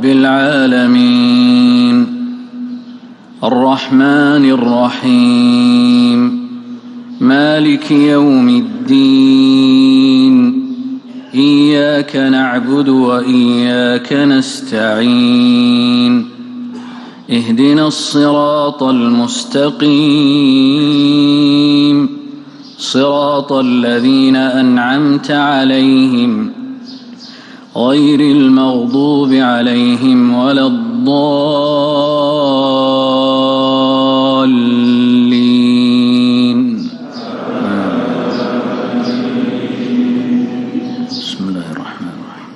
بالعالمين الرحمن الرحيم مالك يوم الدين إياك نعبد وإياك نستعين اهدنا الصراط المستقيم صراط الذين أنعمت عليهم غير المغضوب عليهم ولا الضالين. بسم الله الرحمن الرحيم.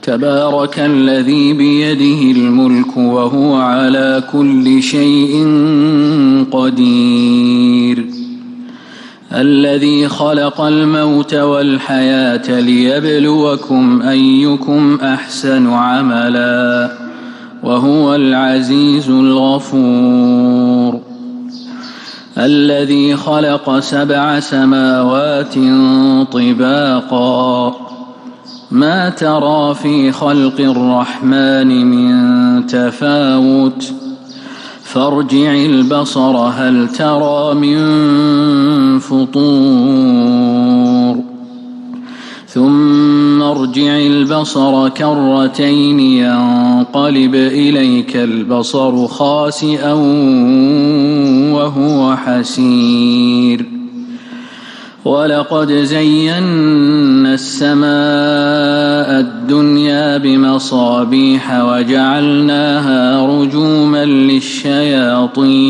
تبارك الذي بيده الملك وهو على كل شيء قدير الذي خلق الموت والحياة ليبلوكم أيكم أحسن عملا وهو العزيز الغفور الذي خلق 7 سماوات طباقا ما ترى في خلق الرحمن من تفاوت فارجع البصر هل ترى من فطور ثم ارجع البصر كرتين ينقلب إليك البصر خاسئا وهو حسير ولقد زينا السماء الدنيا بمصابيح وجعلناها رجوما للشياطين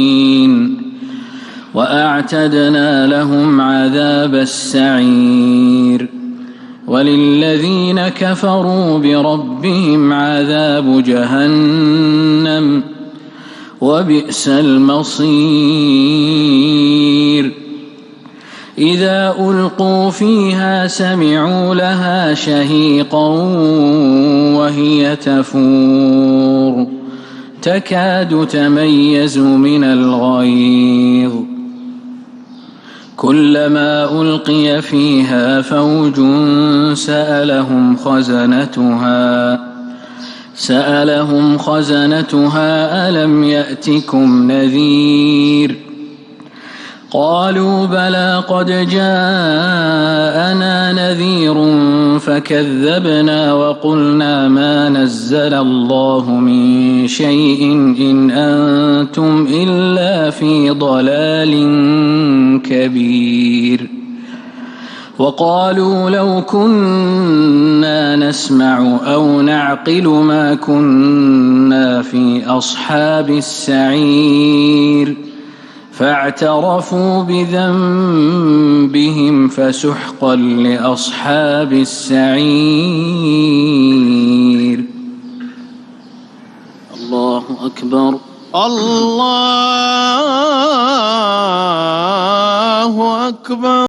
وأعتدنا لهم عذاب السعير وللذين كفروا بربهم عذاب جهنم وبئس المصير إذا ألقوا فيها سمعوا لها شهيقا وهي تفور تكاد تميز من الغيظ كلما ألقي فيها فوج سألهم خزنتها ألم يأتكم نذير قالوا بلى قد جاءنا نذير فكذبنا وقلنا ما نزل الله من شيء إن أنتم إلا في ضلال كبير وقالوا لو كنا نسمع أو نعقل ما كنا في أصحاب السعير فاعترفوا بذنبهم فسحقا لأصحاب السعير. الله أكبر. الله أكبر.